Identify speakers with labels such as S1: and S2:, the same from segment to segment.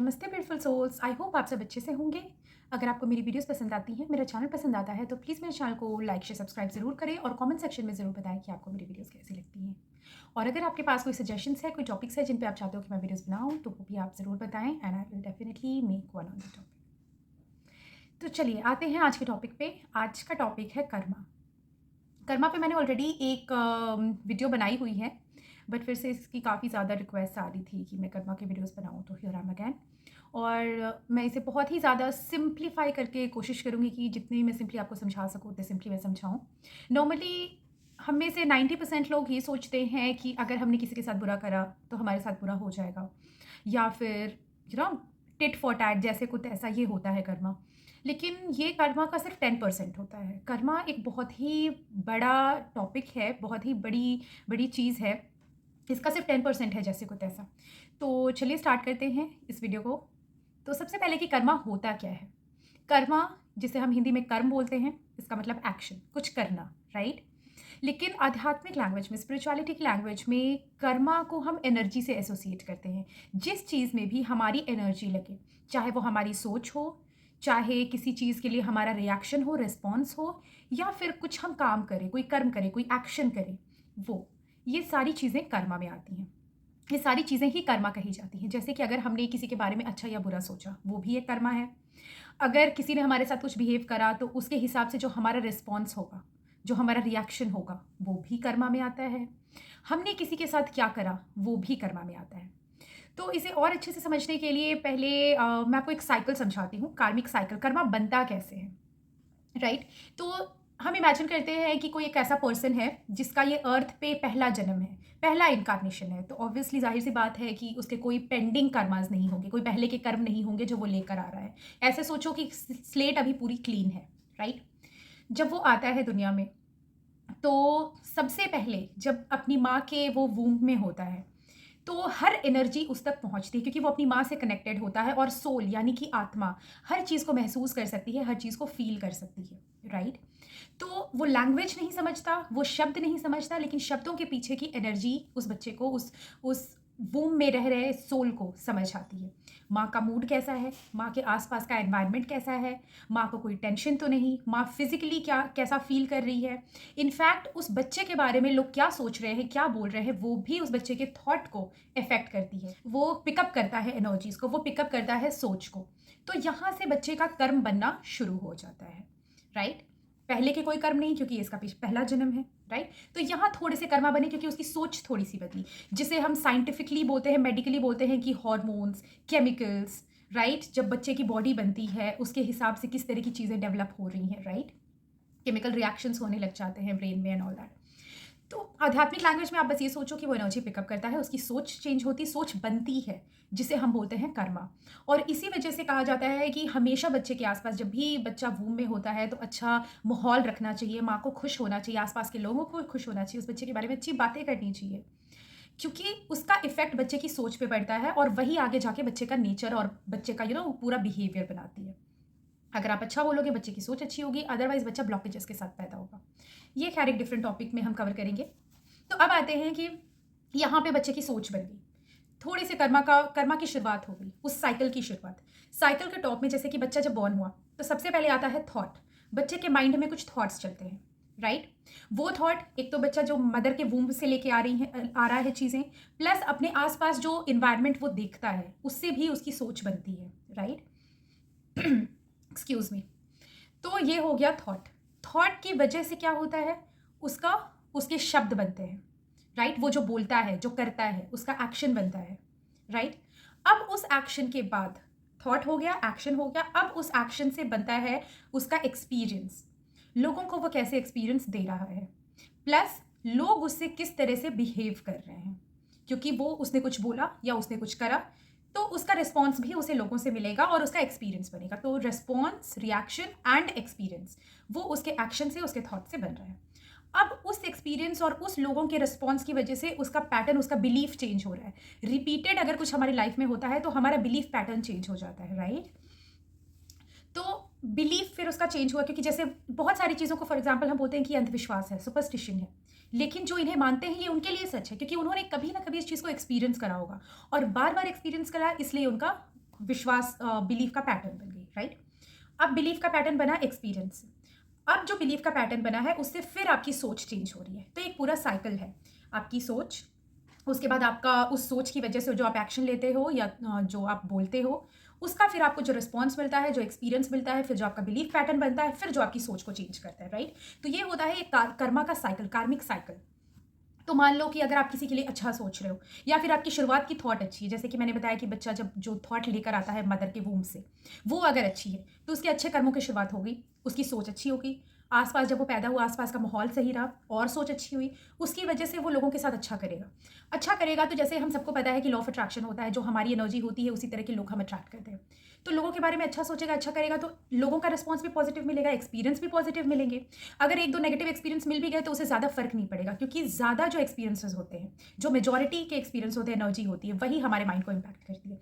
S1: नमस्ते beautiful souls. I hope आप सब अच्छे से होंगे। अगर आपको मेरी वीडियोस पसंद आती हैं, मेरा चैनल पसंद आता है, तो प्लीज़ मेरे चैनल को लाइक शेयर सब्सक्राइब ज़रूर करें और कमेंट सेक्शन में ज़रूर बताएं कि आपको मेरी वीडियोस कैसी लगती हैं। और अगर आपके पास कोई सजेशंस है, कोई टॉपिक्स है जिन पे आप चाहते हो कि मैं वीडियोस बनाऊं, तो वो भी आप ज़रूर बताएं and I will definitely make one on the topic. तो चलिए आते हैं आज के टॉपिक पे। आज का टॉपिक है कर्मा। कर्मा पे मैंने ऑलरेडी एक वीडियो बनाई हुई है, बट फिर से इसकी काफ़ी ज़्यादा रिक्वेस्ट आ रही थी कि मैं कर्मा की वीडियोस बनाऊं, तो हियर आई एम अगैन। और मैं इसे बहुत ही ज़्यादा सिंप्लीफाई करके कोशिश करूँगी कि जितनी मैं सिंपली आपको समझा सकूँ उतने सिंपली मैं समझाऊँ। नॉर्मली हम में से 90% लोग ये सोचते हैं कि अगर हमने किसी के साथ बुरा करा तो हमारे साथ बुरा हो जाएगा, या फिर टिट फॉर टैट, जैसे कुछ ऐसा ये होता है कर्मा। लेकिन ये कर्मा का सिर्फ 10% होता है। कर्मा एक बहुत ही बड़ा टॉपिक है, बहुत ही बड़ी बड़ी चीज़ है। इसका सिर्फ 10% है जैसे कुछ ऐसा। तो चलिए स्टार्ट करते हैं इस वीडियो को। तो सबसे पहले कि कर्मा होता क्या है। कर्मा, जिसे हम हिंदी में कर्म बोलते हैं, इसका मतलब एक्शन, कुछ करना, राइट। लेकिन आध्यात्मिक लैंग्वेज में, स्पिरिचुअलिटी की लैंग्वेज में, कर्मा को हम एनर्जी से एसोसिएट करते हैं। जिस चीज़ में भी हमारी एनर्जी लगे, चाहे वो हमारी सोच हो, चाहे किसी चीज़ के लिए हमारा रिएक्शन हो, रिस्पॉन्स हो, या फिर कुछ हम काम करें, कोई कर्म करें, कोई एक्शन करें, वो ये सारी चीज़ें कर्मा में आती हैं। ये सारी चीज़ें ही कर्मा कही जाती हैं। जैसे कि अगर हमने किसी के बारे में अच्छा या बुरा सोचा, वो भी एक कर्मा है। अगर किसी ने हमारे साथ कुछ बिहेव करा, तो उसके हिसाब से जो हमारा रिस्पॉन्स होगा, जो हमारा रिएक्शन होगा, वो भी कर्मा में आता है। हमने किसी के साथ क्या करा, वो भी कर्मा में आता है। तो इसे और अच्छे से समझने के लिए पहले मैं आपको एक साइकिल समझाती हूँ, कार्मिक साइकिल। कर्मा बनता कैसे है, राइट। तो हम इमेजिन करते हैं कि कोई एक ऐसा पर्सन है जिसका ये अर्थ पे पहला जन्म है, पहला इनकारनेशन है। तो ऑब्वियसली जाहिर सी बात है कि उसके कोई पेंडिंग कर्मास नहीं होंगे, कोई पहले के कर्म नहीं होंगे जो वो लेकर आ रहा है। ऐसे सोचो कि स्लेट अभी पूरी क्लीन है, राइट। जब वो आता है दुनिया में, तो सबसे पहले जब अपनी माँ के वो वूम्ब में होता है, तो हर एनर्जी उस तक पहुंचती है, क्योंकि वो अपनी माँ से कनेक्टेड होता है। और सोल यानी कि आत्मा हर चीज़ को महसूस कर सकती है, हर चीज़ को फील कर सकती है, राइट। तो वो लैंग्वेज नहीं समझता, वो शब्द नहीं समझता, लेकिन शब्दों के पीछे की एनर्जी उस बच्चे को, उस वूम में रह रहे सोल को समझ आती है। माँ का मूड कैसा है, माँ के आसपास का एनवायरनमेंट कैसा है, माँ को कोई टेंशन तो नहीं, माँ फिजिकली क्या कैसा फील कर रही है। इनफैक्ट उस बच्चे के बारे में लोग क्या सोच रहे हैं, क्या बोल रहे हैं, वो भी उस बच्चे के थॉट को इफेक्ट करती है। वो पिकअप करता है एनर्जीज को, वो पिकअप करता है सोच को। तो यहाँ से बच्चे का कर्म बनना शुरू हो जाता है, राइट। पहले के कोई कर्म नहीं, क्योंकि इसका पहला जन्म है, राइट। तो यहाँ थोड़े से कर्मा बने क्योंकि उसकी सोच थोड़ी सी बदली, जिसे हम साइंटिफिकली बोलते हैं, मेडिकली बोलते हैं कि हॉर्मोन्स, केमिकल्स, राइट। जब बच्चे की बॉडी बनती है, उसके हिसाब से किस तरह की चीज़ें डेवलप हो रही हैं, राइट। केमिकल रिएक्शंस होने लग जाते हैं ब्रेन में एंड ऑल दैट। तो आध्यात्मिक लैंग्वेज में आप बस ये सोचो कि वो एनर्जी पिकअप करता है, उसकी सोच चेंज होती, सोच बनती है, जिसे हम बोलते हैं कर्मा। और इसी वजह से कहा जाता है कि हमेशा बच्चे के आसपास, जब भी बच्चा वूम में होता है, तो अच्छा माहौल रखना चाहिए, माँ को खुश होना चाहिए, आसपास के लोगों को खुश होना चाहिए, उस बच्चे के बारे में अच्छी बातें करनी चाहिए, क्योंकि उसका इफेक्ट बच्चे की सोच पे पड़ता है और वही आगे जाके बच्चे का नेचर और बच्चे का पूरा बिहेवियर बनाती है। अगर आप अच्छा बोलोगे, बच्चे की सोच अच्छी होगी, अदरवाइज बच्चा ब्लॉकेजेस के साथ पैदा होगा। ये खैर एक डिफरेंट टॉपिक में हम कवर करेंगे। तो अब आते हैं कि यहाँ पे बच्चे की सोच बन गई, थोड़ी सी कर्मा की शुरुआत हो गई, उस साइकिल की शुरुआत। साइकिल के टॉप में, जैसे कि बच्चा जब बॉर्न हुआ, तो सबसे पहले आता है थॉट। बच्चे के माइंड में कुछ थॉट्स चलते हैं, राइट। वो थॉट, एक तो बच्चा जो मदर के वूम्ब से लेके आ रहा है चीज़ें, प्लस अपने आसपास जो इन्वायरमेंट वो देखता है, उससे भी उसकी सोच बनती है, राइट। एक्सक्यूज मी। तो ये हो गया थॉट। थॉट की वजह से क्या होता है, उसका उसके शब्द बनते हैं, राइट। वो जो बोलता है, जो करता है, उसका एक्शन बनता है, राइट। अब उस एक्शन के बाद, थॉट हो गया, एक्शन हो गया, अब उस एक्शन से बनता है उसका एक्सपीरियंस। लोगों को वो कैसे एक्सपीरियंस दे रहा है, प्लस लोग उससे किस तरह से बिहेव कर रहे हैं, क्योंकि वो उसने कुछ बोला या उसने कुछ करा, तो उसका रिस्पॉन्स भी उसे लोगों से मिलेगा और उसका एक्सपीरियंस बनेगा। तो रिस्पॉन्स, रिएक्शन एंड एक्सपीरियंस, वो उसके एक्शन से, उसके थॉट से बन रहा है। अब उस एक्सपीरियंस और उस लोगों के रिस्पॉन्स की वजह से उसका पैटर्न, उसका बिलीफ चेंज हो रहा है। रिपीटेड अगर कुछ हमारी लाइफ में होता है, तो हमारा बिलीफ पैटर्न चेंज हो जाता है, राइट। तो बिलीफ फिर उसका चेंज हुआ, क्योंकि जैसे बहुत सारी चीज़ों को, फॉर एग्जाम्पल हम बोलते हैं कि अंधविश्वास है, सुपरस्टिशन है, लेकिन जो इन्हें मानते हैं ये उनके लिए सच है, क्योंकि उन्होंने कभी ना कभी इस चीज़ को एक्सपीरियंस करा होगा और बार बार एक्सपीरियंस करा, इसलिए उनका विश्वास बिलीफ का पैटर्न बन गई, राइट? अब बिलीफ का पैटर्न बना एक्सपीरियंस से। अब जो बिलीफ का पैटर्न बना है उससे फिर आपकी सोच चेंज हो रही है। तो एक पूरा साइकिल है, आपकी सोच, उसके बाद आपका उस सोच की वजह से जो आप एक्शन लेते हो या जो आप बोलते हो, उसका फिर आपको जो रिस्पॉन्स मिलता है, जो एक्सपीरियंस मिलता है, फिर जो आपका बिलीफ पैटर्न बनता है, फिर जो आपकी सोच को चेंज करता है, राइट? तो ये होता है एक कर्मा का साइकिल, कार्मिक साइकिल। तो मान लो कि अगर आप किसी के लिए अच्छा सोच रहे हो या फिर आपकी शुरुआत की थॉट अच्छी है, जैसे कि मैंने बताया कि बच्चा जब जो थॉट लेकर आता है मदर के वूम से, वो अगर अच्छी है तो उसके अच्छे कर्मों की शुरुआत होगी, उसकी सोच अच्छी होगी, आसपास जब वो पैदा हुआ आसपास का माहौल सही रहा और सोच अच्छी हुई, उसकी वजह से वो लोगों के साथ अच्छा करेगा। अच्छा करेगा तो जैसे हम सबको पता है कि लॉ ऑफ अट्रैक्शन होता है, जो हमारी एनर्जी होती है उसी तरह के लोग हम अट्रैक्ट करते हैं। तो लोगों के बारे में अच्छा सोचेगा, अच्छा करेगा, तो लोगों का रिस्पॉन्स भी पॉजिटिव मिलेगा, एक्सपीरियंस भी पॉजिटिव मिलेंगे। अगर एक दो नेगेटिव एक्सपीरियंस मिल भी गए तो उसे ज़्यादा फर्क नहीं पड़ेगा, क्योंकि ज़्यादा जो एक्सपीरियंसेस होते हैं, जो मेजॉरिटी के एक्सपीरियंस होते हैं, एनर्जी होती है, वही हमारे माइंड को इम्पैक्ट करती है।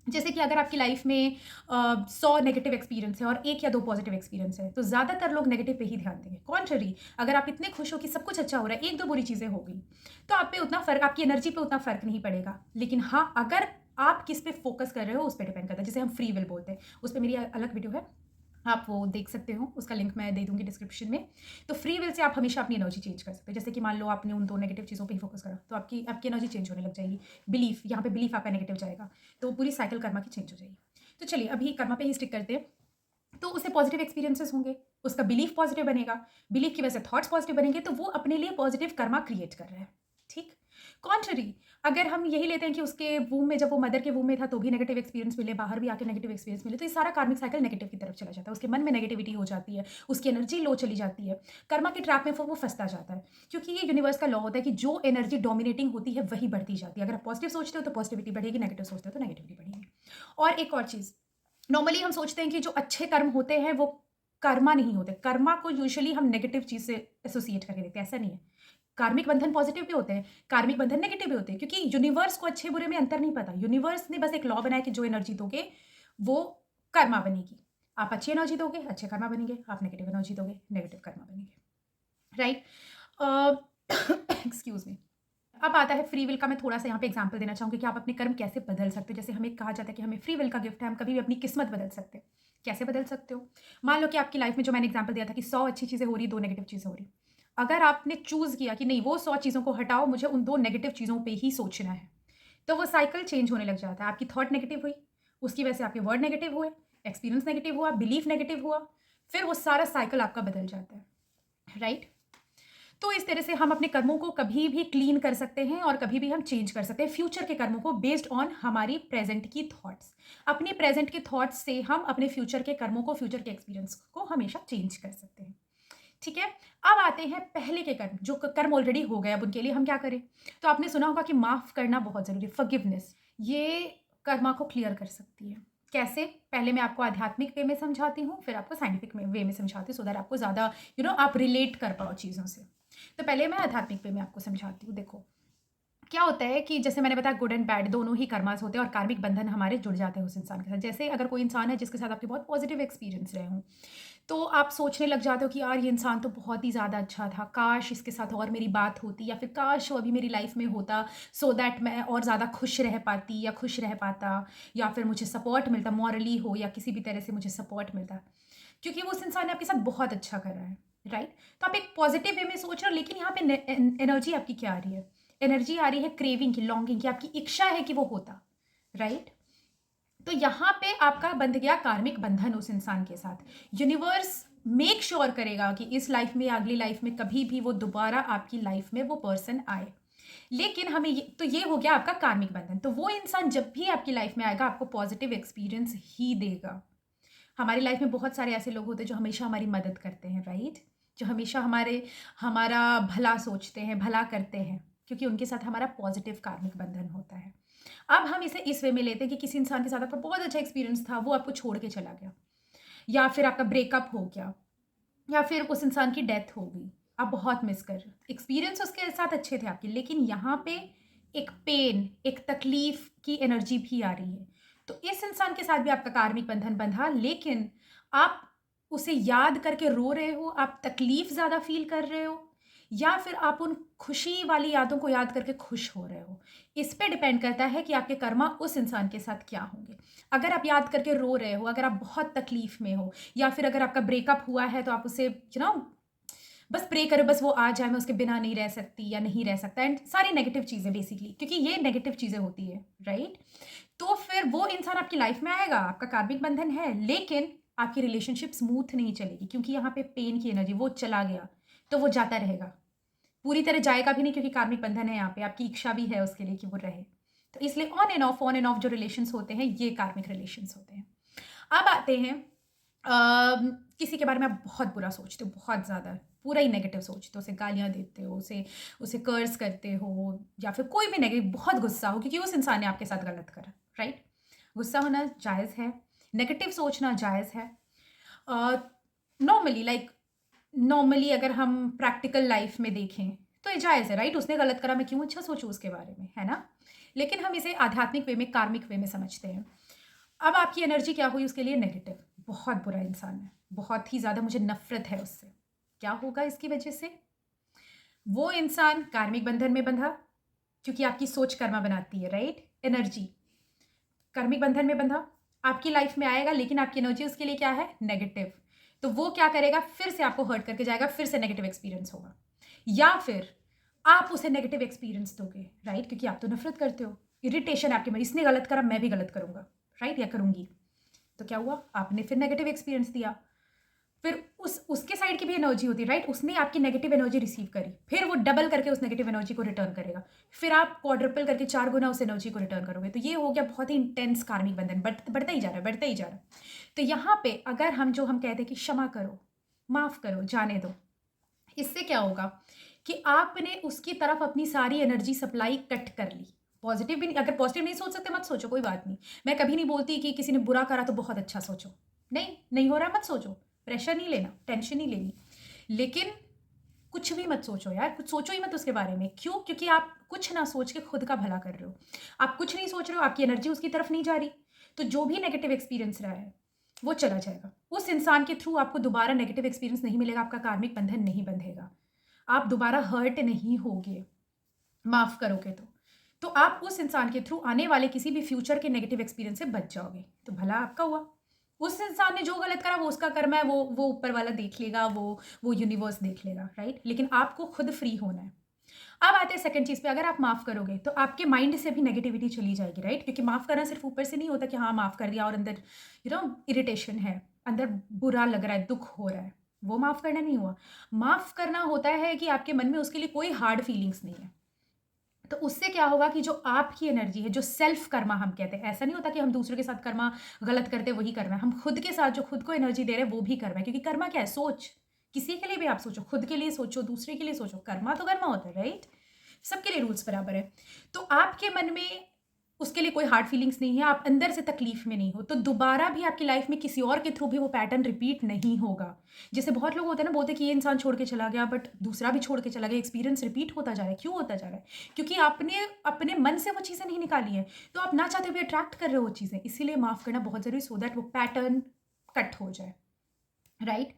S1: जैसे कि अगर आपकी लाइफ में 100 नेगेटिव एक्सपीरियंस है और एक या दो पॉजिटिव एक्सपीरियंस है, तो ज़्यादातर लोग नेगेटिव पे ही ध्यान देंगे। कॉन्ट्ररी, अगर आप इतने खुश हो कि सब कुछ अच्छा हो रहा है, एक दो बुरी चीज़ें हो गई, तो आप पे उतना फ़र्क, आपकी एनर्जी पे उतना फ़र्क नहीं पड़ेगा। लेकिन हाँ, अगर आप किस पे फोकस कर रहे हो उस पर डिपेंड करता है, जिसे हम फ्री विल बोलते हैं। उस पर मेरी अलग वीडियो है, आप वो देख सकते हो, उसका लिंक मैं दे दूंगी डिस्क्रिप्शन में। तो फ्री विल से आप हमेशा अपनी एनर्जी चेंज कर सकते हैं। जैसे कि मान लो आपने उन दो नेगेटिव चीज़ों पे ही फोकस करा तो आपकी आपकी एनर्जी चेंज होने लग जाएगी। बिलीफ, यहाँ पे बिलीफ आपका नेगेटिव जाएगा, तो पूरी साइकिल कर्मा की चेंज हो जाएगी। तो चलिए अभी कर्मा पे ही स्टिक करते हैं। तो उसे पॉजिटिव एक्सपीरियंसेस होंगे, उसका बिलीफ पॉजिटिव बनेगा, बिलीफ की वजह से थॉट्स पॉजिटिव बनेंगे, तो वो अपने लिए पॉजिटिव कर्मा क्रिएट कर रहा है। ठीक। कॉन्ट्ररी, अगर हम यही लेते हैं कि उसके वूम में, जब वो मदर के वूम में था तो भी नेगेटिव एक्सपीरियंस मिले, बाहर भी आके नेगेटिव एक्सपीरियंस मिले, तो ये सारा कार्मिक साइकिल नेगेटिव की तरफ चला जाता है। उसके मन में नेगेटिविटी हो जाती है, उसकी एनर्जी लो चली जाती है, कर्मा के ट्रैप में फिर वो फंसता जाता है। क्योंकि ये यूनिवर्स का लॉ होता है कि जो एनर्जी डोमिनेटिंग होती है वही बढ़ती जाती है। अगर आप पॉजिटिव सोचते हो तो पॉजिटिविटी बढ़ेगी, नेगेटिव सोचते हो तो नेगेटिविटी बढ़ेगी। और एक और चीज़, नॉर्मली हम सोचते हैं कि जो अच्छे कर्म होते हैं वो कर्मा नहीं होते। कर्मा को यूजुअली हम नेगेटिव चीज़ से एसोसिएट करके देखते हैं, ऐसा नहीं है। कार्मिक बंधन पॉजिटिव भी होते हैं, कार्मिक बंधन नेगेटिव भी होते हैं, क्योंकि यूनिवर्स को अच्छे बुरे में अंतर नहीं पता। यूनिवर्स ने बस एक लॉ बनाया कि जो एनर्जी दोगे वो कर्मा बनेगी। आप अच्छी एनर्जी दोगे, अच्छे कर्मा बनेंगे, आप नेगेटिव एनर्जी दोगे, नेगेटिव कर्मा बनेंगे, राइट? Excuse me. अब आता है फ्री विल का। मैं थोड़ा-सा यहाँ पे एग्ज़ाम्पल देना चाहूँगी कि आप अपने कर्म कैसे बदल सकते हो। जैसे हमें कहा जाता है कि हमें फ्री विल का गिफ्ट है, हम कभी भी अपनी किस्मत बदल सकते हैं। कैसे बदल सकते हो? मान लो कि आपकी लाइफ़ में, जो मैंने एग्ज़ाम्पल दिया था कि 100 अच्छी चीज़ें हो रही, 2 नेगेटिव चीज़ें हो रही। अगर आपने चूज़ किया कि नहीं, वो 100 चीज़ों को हटाओ, मुझे उन 2 नेगेटिव चीज़ों पे ही सोचना है, तो वो साइकिल चेंज होने लग जाता है। आपकी थॉट नेगेटिव हुई, उसकी वजह से आपके वर्ड नेगेटिव हुए, एक्सपीरियंस नेगेटिव हुआ, बिलीफ नेगेटिव हुआ, फिर वो सारा साइकिल आपका बदल जाता है, राइट? तो इस तरह से हम अपने कर्मों को कभी भी क्लीन कर सकते हैं और कभी भी हम चेंज कर सकते हैं फ्यूचर के कर्मों को, बेस्ड ऑन हमारी प्रेजेंट की थॉट्स। अपनी प्रेजेंट के थॉट्स से हम अपने फ्यूचर के कर्मों को, फ्यूचर के एक्सपीरियंस को हमेशा चेंज कर सकते हैं। ठीक है। अब आते हैं पहले के कर्म, जो कर्म ऑलरेडी हो गए, अब उनके लिए हम क्या करें? तो आपने सुना होगा कि माफ करना बहुत जरूरी है, फॉरगिवनेस। ये कर्मा को क्लियर कर सकती है। कैसे? पहले मैं आपको आध्यात्मिक वे में समझाती हूँ, फिर आपको साइंटिफिक वे में समझाती हूँ, सो दैट आपको ज़्यादा आप रिलेट कर पाओ चीज़ों से। तो पहले मैं आध्यात्मिक वे में आपको समझाती हूँ। देखो, क्या होता है कि जैसे मैंने बताया, गुड एंड बैड दोनों ही कर्मास होते हैं और कार्मिक बंधन हमारे जुड़ जाते हैं उस इंसान के साथ। जैसे अगर कोई इंसान है जिसके साथ आपके बहुत पॉजिटिव एक्सपीरियंस रहे हों, तो आप सोचने लग जाते हो कि यार ये इंसान तो बहुत ही ज़्यादा अच्छा था, काश इसके साथ और मेरी बात होती, या फिर काश वो अभी मेरी लाइफ में होता, सो दैट मैं और ज़्यादा खुश रह पाती या खुश रह पाता, या फिर मुझे सपोर्ट मिलता, मॉरली हो या किसी भी तरह से मुझे सपोर्ट मिलता, क्योंकि वो उस इंसान ने आपके साथ बहुत अच्छा करा है, राइट? तो आप एक पॉजिटिव वे में सोच रहे हो, लेकिन यहाँ पे एनर्जी आपकी क्या आ रही है? एनर्जी आ रही है क्रेविंग की, लॉन्गिंग की, आपकी इच्छा है कि वो होता, राइट? तो यहाँ पे आपका बंध गया कार्मिक बंधन उस इंसान के साथ। यूनिवर्स मेक श्योर करेगा कि इस लाइफ में या अगली लाइफ में कभी भी वो दोबारा आपकी लाइफ में वो पर्सन आए। लेकिन हमें ये हो गया आपका कार्मिक बंधन। तो वो इंसान जब भी आपकी लाइफ में आएगा आपको पॉजिटिव एक्सपीरियंस ही देगा। हमारी लाइफ में बहुत सारे ऐसे लोग होते हैं जो हमेशा हमारी मदद करते हैं, राइट? जो हमेशा हमारा भला सोचते हैं, भला करते हैं, क्योंकि उनके साथ हमारा पॉजिटिव कार्मिक बंधन होता है। अब हम इसे इस वे में लेते हैं कि किसी इंसान के साथ आपका बहुत अच्छा एक्सपीरियंस था, वो आपको छोड़ के चला गया, या फिर आपका ब्रेकअप हो गया, या फिर उस इंसान की डेथ हो गई, आप बहुत मिस कर रहे हो। एक्सपीरियंस उसके साथ अच्छे थे आपके, लेकिन यहाँ पे एक पेन, एक तकलीफ की एनर्जी भी आ रही है। तो इस इंसान के साथ भी आपका कार्मिक बंधन बंधा, लेकिन आप उसे याद करके रो रहे हो, आप तकलीफ ज़्यादा फील कर रहे हो, या फिर आप उन खुशी वाली यादों को याद करके खुश हो रहे हो। इस पे डिपेंड करता है कि आपके कर्मा उस इंसान के साथ क्या होंगे। अगर आप याद करके रो रहे हो, अगर आप बहुत तकलीफ में हो, या फिर अगर आपका ब्रेकअप हुआ है तो आप उसे बस प्रे करो बस वो आ जाए, मैं उसके बिना नहीं रह सकती या नहीं रह सकता, एंड सारी नेगेटिव चीज़ें बेसिकली, क्योंकि ये नेगेटिव चीज़ें होती है, राइट? तो फिर वो इंसान आपकी लाइफ में आएगा, आपका कार्मिक बंधन है, लेकिन आपकी रिलेशनशिप स्मूथ नहीं चलेगी, क्योंकि यहाँ पे पेन की एनर्जी, वो चला गया तो वो जाता रहेगा। पूरी तरह जाएगा भी नहीं, क्योंकि कार्मिक बंधन है यहाँ पे, आपकी इच्छा भी है उसके लिए कि वो रहे। तो इसलिए ऑन एंड ऑफ जो रिलेशंस होते हैं, ये कार्मिक रिलेशंस होते हैं। अब आते हैं किसी के बारे में आप बहुत बुरा सोचते हो, बहुत ज़्यादा, पूरा ही नेगेटिव सोचते हो, उसे गालियाँ देते हो, उसे उसे कर्स करते हो, या फिर कोई भी नेगेटिव, बहुत गुस्सा हो क्योंकि उस इंसान ने आपके साथ गलत करा, राइट? गुस्सा होना जायज़ है, नेगेटिव सोचना जायज़ है। नॉर्मली नॉर्मली अगर हम प्रैक्टिकल लाइफ में देखें तो ये जायज़ है, राइट? उसने गलत करा, मैं क्यों अच्छा सोचूं उसके बारे में, है ना? लेकिन हम इसे आध्यात्मिक वे में, कार्मिक वे में समझते हैं। अब आपकी एनर्जी क्या हुई उसके लिए? नेगेटिव, बहुत बुरा इंसान है, बहुत ही ज़्यादा मुझे नफरत है उससे। क्या होगा इसकी वजह से? वो इंसान कार्मिक बंधन में बंधा, क्योंकि आपकी सोच कर्मा बनाती है, राइट? एनर्जी कार्मिक बंधन में बंधा, आपकी लाइफ में आएगा, लेकिन आपकी एनर्जी उसके लिए क्या है? नेगेटिव। तो वो क्या करेगा? फिर से आपको हर्ट करके जाएगा, फिर से नेगेटिव एक्सपीरियंस होगा, या फिर आप उसे नेगेटिव एक्सपीरियंस दोगे, राइट? क्योंकि आप तो नफरत करते हो, इरिटेशन आपके में, इसने गलत करा मैं भी गलत करूंगा, राइट, या करूंगी। तो क्या हुआ? आपने फिर नेगेटिव एक्सपीरियंस दिया, फिर उसके साइड की भी एनर्जी होती है, राइट? उसने आपकी नेगेटिव एनर्जी रिसीव करी, फिर वो डबल करके उस नेगेटिव एनर्जी को रिटर्न करेगा, फिर आप क्वाड्रपल करके 4 गुना उस एनर्जी को रिटर्न करोगे। तो ये हो गया बहुत ही इंटेंस कार्मिक बंधन, बढ़ता ही जा रहा है, बढ़ता ही जा रहा है। तो यहाँ पे अगर हम कहते हैं कि क्षमा करो, माफ करो, जाने दो, इससे क्या होगा कि आपने उसकी तरफ अपनी सारी एनर्जी सप्लाई कट कर ली। पॉजिटिव भी नहीं, अगर पॉजिटिव नहीं सोच सकते मत सोचो, कोई बात नहीं। मैं कभी नहीं बोलती कि किसी ने बुरा करा तो बहुत अच्छा सोचो, नहीं, नहीं हो रहा मत सोचो, प्रेशर नहीं लेना, टेंशन नहीं लेनी, लेकिन कुछ भी मत सोचो यार, कुछ सोचो ही मत उसके बारे में। क्यों? क्योंकि आप कुछ ना सोच के खुद का भला कर रहे हो। आप कुछ नहीं सोच रहे हो, आपकी एनर्जी उसकी तरफ नहीं जा रही, तो जो भी नेगेटिव एक्सपीरियंस रहा है वो चला जाएगा। उस इंसान के थ्रू आपको दोबारा नेगेटिव एक्सपीरियंस नहीं मिलेगा, आपका कार्मिक बंधन नहीं बंधेगा, आप दोबारा हर्ट नहीं होगे, माफ करोगे तो आप उस इंसान के थ्रू आने वाले किसी भी फ्यूचर के नेगेटिव एक्सपीरियंस से बच जाओगे। तो भला आपका हुआ। उस इंसान ने जो गलत करा वो उसका कर्म है, वो ऊपर वाला देख लेगा, वो यूनिवर्स देख लेगा, राइट? लेकिन आपको खुद फ्री होना है। अब आते हैं सेकंड चीज पे, अगर आप माफ करोगे तो आपके माइंड से भी नेगेटिविटी चली जाएगी, राइट? क्योंकि माफ करना सिर्फ ऊपर से नहीं होता कि हाँ माफ कर दिया और अंदर इरिटेशन है, अंदर बुरा लग रहा है, दुख हो रहा है, वो माफ करना नहीं हुआ। माफ करना होता है कि आपके मन में उसके लिए कोई हार्ड फीलिंग्स नहीं है। तो उससे क्या होगा कि जो आपकी एनर्जी है, जो सेल्फ कर्मा हम कहते हैं, ऐसा नहीं होता कि हम दूसरे के साथ कर्मा गलत करते वही कर्मा है, हम खुद के साथ जो खुद को एनर्जी दे रहे हैं वो भी कर्मा है, क्योंकि कर्मा क्या है? सोच। किसी के लिए भी आप सोचो, खुद के लिए सोचो, दूसरे के लिए सोचो, कर्मा तो कर्मा होता है, राइट? सबके लिए रूल्स बराबर है। तो आपके मन में उसके लिए कोई हार्ड फीलिंग्स नहीं है, आप अंदर से तकलीफ में नहीं हो, तो दोबारा भी आपकी लाइफ में किसी और के थ्रू भी वो पैटर्न रिपीट नहीं होगा। जैसे बहुत लोग होते हैं ना, बोलते हैं कि ये इंसान छोड़ के चला गया, बट दूसरा भी छोड़ के चला गया, एक्सपीरियंस रिपीट होता जा रहा है। क्यों होता जा रहा है? क्योंकि आपने अपने मन से वो चीज़ें नहीं निकाली हैं, तो आप ना चाहते हुए अट्रैक्ट कर रहे हो वो चीज़ें। इसीलिए माफ़ करना बहुत ज़रूरी, सो दैट वो पैटर्न कट हो जाए, राइट?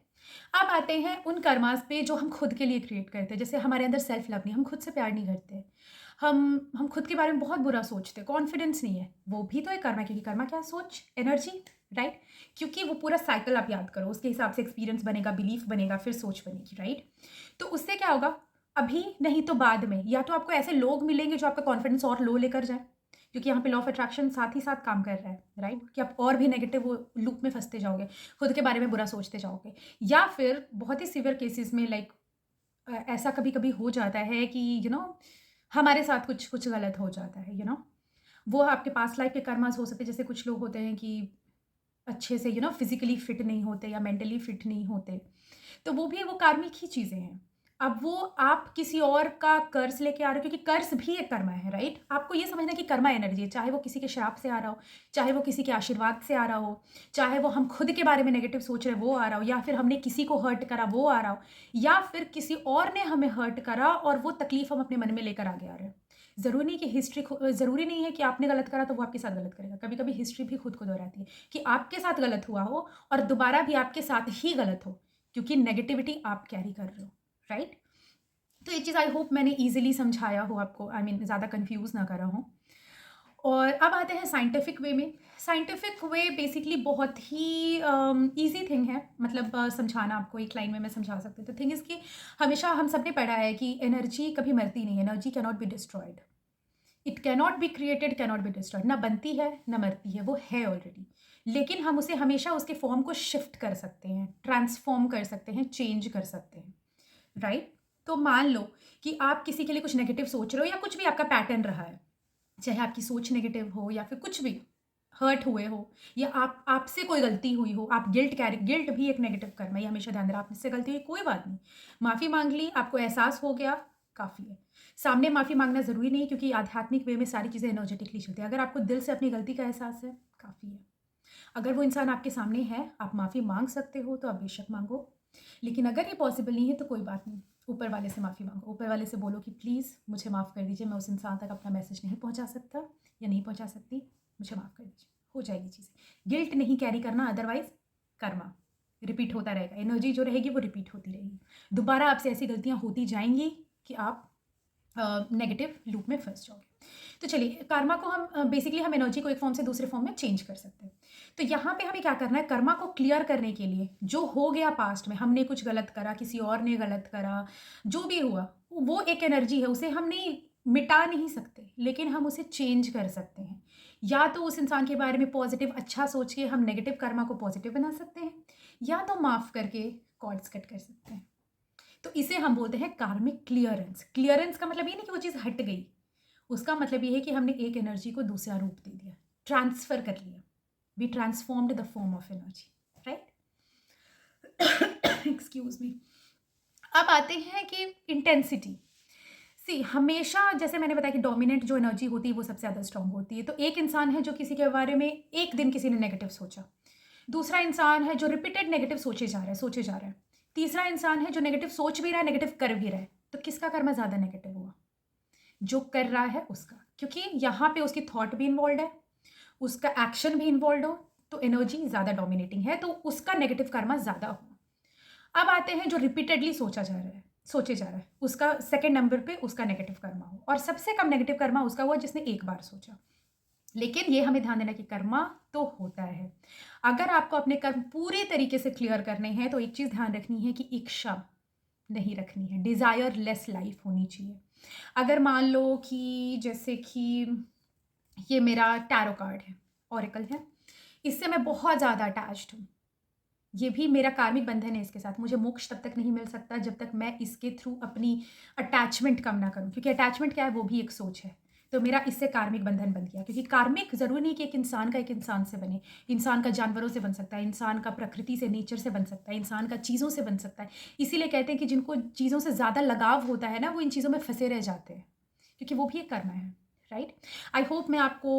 S1: अब आते हैं उन कर्मास पे जो हम खुद के लिए क्रिएट करते हैं। जैसे हमारे अंदर सेल्फ लव नहीं, हम खुद से प्यार नहीं करते, हम खुद के बारे में बहुत बुरा सोचते, कॉन्फिडेंस नहीं है, वो भी तो एक कर्म है, क्योंकि कर्मा क्या है? सोच, एनर्जी, राइट? क्योंकि वो पूरा साइकिल आप याद करो, उसके हिसाब से एक्सपीरियंस बनेगा, बिलीफ बनेगा, फिर सोच बनेगी, राइट? तो उससे क्या होगा? अभी नहीं तो बाद में, या तो आपको ऐसे लोग मिलेंगे जो आपका कॉन्फिडेंस और लो लेकर जाए, क्योंकि यहाँ पे लॉ ऑफ अट्रैक्शन साथ ही साथ काम कर रहा है, राइट? कि आप और भी नेगेटिव लूप में फंसते जाओगे, खुद के बारे में बुरा सोचते जाओगे, या फिर बहुत ही सीवियर केसेस में ऐसा कभी कभी हो जाता है कि हमारे साथ कुछ कुछ गलत हो जाता है, वो आपके पास्ट लाइफ के कर्मास हो सकते हैं। जैसे कुछ लोग होते हैं कि अच्छे से फिजिकली फिट नहीं होते या मेंटली फिट नहीं होते, तो वो भी वो कार्मिक ही चीज़ें हैं। अब वो आप किसी और का कर्ज लेके आ रहे हो, क्योंकि कर्ज भी एक कर्मा है, राइट? आपको ये समझना कि कर्मा एनर्जी है, चाहे वो किसी के श्राप से आ रहा हो, चाहे वो किसी के आशीर्वाद से आ रहा हो, चाहे वो हम खुद के बारे में नेगेटिव सोच रहे वो आ रहा हो, या फिर हमने किसी को हर्ट करा वो आ रहा हो, या फिर किसी और ने हमें हर्ट करा और वो तकलीफ हम अपने मन में लेकर आगे आ रहे हैं। ज़रूरी नहीं है कि आपने गलत करा तो वो आपके साथ गलत करेगा। कभी कभी हिस्ट्री भी खुद को दोहराती है कि आपके साथ गलत हुआ हो और दोबारा भी आपके साथ ही गलत हो, क्योंकि नेगेटिविटी आप कैरी कर रहे हो, राइट? तो ये चीज़ आई होप मैंने ईजिली समझाया हो आपको, आई मीन ज़्यादा कन्फ्यूज़ ना करा हो। और अब आते हैं साइंटिफिक वे में। साइंटिफिक वे बेसिकली बहुत ही ईजी थिंग है, मतलब समझाना आपको एक लाइन में मैं समझा सकती हूँ। तो थिंग इज़ कि हमेशा हम सब ने पढ़ा है कि एनर्जी कभी मरती नहीं है, energy cannot be destroyed, it cannot be created, cannot be destroyed. ना बनती है ना मरती है, वो है ऑलरेडी। लेकिन हम उसे हमेशा उसके फॉर्म को शिफ्ट कर सकते हैं, ट्रांसफॉर्म कर सकते हैं, चेंज कर सकते हैं, राइट? तो मान लो कि आप किसी के लिए कुछ नेगेटिव सोच रहे हो, या कुछ भी आपका पैटर्न रहा है, चाहे आपकी सोच नेगेटिव हो या फिर कुछ भी, हर्ट हुए हो, या आपसे कोई गलती हुई हो, आप गिल्ट भी एक नेगेटिव कर्म है, ये हमेशा ध्यान रखना। आप मुझसे गलती हुई, कोई बात नहीं, माफ़ी मांग ली, आपको एहसास हो गया, काफ़ी है। सामने माफ़ी मांगना ज़रूरी नहीं, क्योंकि आध्यात्मिक वे में सारी चीज़ें एनर्जेटिकली चलती है। अगर आपको दिल से अपनी गलती का एहसास है, काफ़ी है। अगर वो इंसान आपके सामने है, आप माफ़ी मांग सकते हो, तो आप बेशक मांगो। लेकिन अगर ये पॉसिबल नहीं है तो कोई बात नहीं, ऊपर वाले से माफ़ी मांगो। ऊपर वाले से बोलो कि प्लीज़ मुझे माफ़ कर दीजिए, मैं उस इंसान तक अपना मैसेज नहीं पहुंचा सकता या नहीं पहुंचा सकती, मुझे माफ़ कर दीजिए। हो जाएगी चीज़ें। गिल्ट नहीं कैरी करना, अदरवाइज कर्मा रिपीट होता रहेगा, एनर्जी जो रहेगी वो रिपीट होती रहेगी। दोबारा आपसे ऐसी गलतियाँ होती जाएंगी कि आप नेगेटिव लूप में फंस जाओगे। तो चलिए, कर्मा को हम बेसिकली हम एनर्जी को एक फॉर्म से दूसरे फॉर्म में चेंज कर सकते हैं। तो यहाँ पे हमें क्या करना है, कर्मा को क्लियर करने के लिए, जो हो गया पास्ट में, हमने कुछ गलत करा, किसी और ने गलत करा, जो भी हुआ, वो एक एनर्जी है, उसे हम नहीं मिटा नहीं सकते, लेकिन हम उसे चेंज कर सकते हैं। या तो उस इंसान के बारे में पॉजिटिव अच्छा सोच के हम नेगेटिव कर्मा को पॉजिटिव बना सकते हैं, या तो माफ़ करके कॉर्ड्स कट कर सकते हैं। तो इसे हम बोलते हैं कार्मिक क्लियरेंस। क्लियरेंस का मतलब ये नहीं कि वो चीज़ हट गई, उसका मतलब ये है कि हमने एक एनर्जी को दूसरा रूप दे दिया, ट्रांसफर कर लिया। We transformed the form of energy, right? Excuse me. अब आते हैं कि इंटेंसिटी। सी, हमेशा जैसे मैंने बताया कि डोमिनेंट जो एनर्जी होती है वो सबसे ज़्यादा स्ट्रांग होती है। तो एक इंसान है जो किसी के बारे में एक दिन किसी ने नेगेटिव सोचा, दूसरा इंसान है जो रिपीटेड नेगेटिव सोचे जा रहा है, तीसरा इंसान है जो नेगेटिव सोच भी रहा है, नेगेटिव कर भी रहा है। तो किसका कर्मा ज़्यादा नेगेटिव हुआ? जो कर रहा है उसका, क्योंकि यहाँ पे उसकी थॉट भी इन्वॉल्व है, उसका एक्शन भी इन्वॉल्व हो, तो एनर्जी ज़्यादा डोमिनेटिंग है, तो उसका नेगेटिव कर्मा ज़्यादा हो। अब आते हैं जो रिपीटेडली सोचे जा रहा है, उसका सेकंड नंबर पे उसका नेगेटिव कर्मा हो, और सबसे कम नेगेटिव कर्मा उसका हुआ जिसने एक बार सोचा। लेकिन ये हमें ध्यान देना कि कर्मा तो होता है। अगर आपको अपने कर्म पूरे तरीके से क्लियर करने हैं तो एक चीज़ ध्यान रखनी है कि इच्छा नहीं रखनी है, डिज़ायर लेस लाइफ होनी चाहिए। अगर मान लो कि जैसे कि ये मेरा टैरो कार्ड है, ऑरेकल है, इससे मैं बहुत ज़्यादा अटैच्ड हूँ, ये भी मेरा कार्मिक बंधन है इसके साथ। मुझे मोक्ष तब तक नहीं मिल सकता जब तक मैं इसके थ्रू अपनी अटैचमेंट कम ना करूँ, क्योंकि अटैचमेंट क्या है, वो भी एक सोच है। तो मेरा इससे कार्मिक बंधन बन गया, क्योंकि कार्मिक ज़रूरी नहीं कि एक इंसान का एक इंसान से बने, इंसान का जानवरों से बन सकता है, इंसान का प्रकृति से, नेचर से बन सकता है, इंसान का चीज़ों से बन सकता है। इसीलिए कहते हैं कि जिनको चीज़ों से ज़्यादा लगाव होता है ना, वो इन चीज़ों में फंसे रह जाते हैं, क्योंकि वो भी एक कर्म है, राइट? आई होप मैं आपको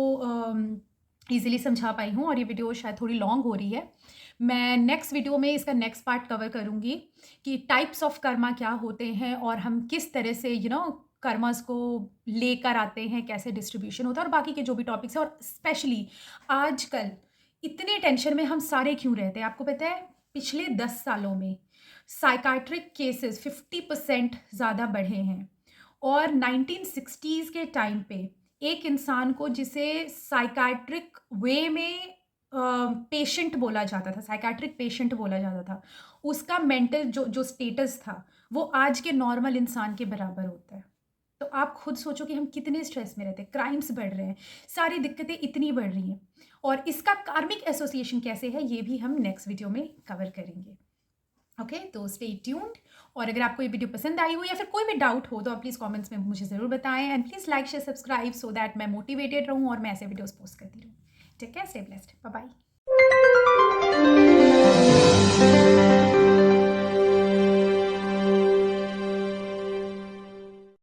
S1: ईजिली समझा पाई हूँ, और ये वीडियो शायद थोड़ी लॉन्ग हो रही है। मैं नेक्स्ट वीडियो में इसका नेक्स्ट पार्ट कवर करूँगी कि टाइप्स ऑफ कर्मा क्या होते हैं, और हम किस तरह से कर्मास को लेकर आते हैं, कैसे डिस्ट्रीब्यूशन होता है, और बाकी के जो भी टॉपिक्स हैं। और स्पेशली आजकल इतने टेंशन में हम सारे क्यों रहते हैं, आपको पता है? पिछले 10 सालों में साइकाट्रिक केसेस 50% ज़्यादा बढ़े हैं, और 1960s के टाइम पे एक इंसान को जिसे साइकाट्रिक वे में पेशेंट बोला जाता था, साइकाट्रिक पेशेंट बोला जाता था, उसका मेंटल जो जो स्टेटस था वो आज के नॉर्मल इंसान के बराबर होता है। तो आप खुद सोचो कि हम कितने स्ट्रेस में रहते हैं, क्राइम्स बढ़ रहे हैं, सारी दिक्कतें इतनी बढ़ रही हैं, और इसका कार्मिक एसोसिएशन कैसे है ये भी हम नेक्स्ट वीडियो में कवर करेंगे। ओके, तो स्टे ट्यून्ड। और अगर आपको ये वीडियो पसंद आई हो या फिर कोई भी डाउट हो तो आप प्लीज़ कमेंट्स में मुझे ज़रूर बताएं, and please like share subscribe so that मैं मोटिवेटेड रहूँ और मैं ऐसे वीडियोस पोस्ट करती रहूँ। ठीक है, स्टे ब्लेस्ड, बाय बाय।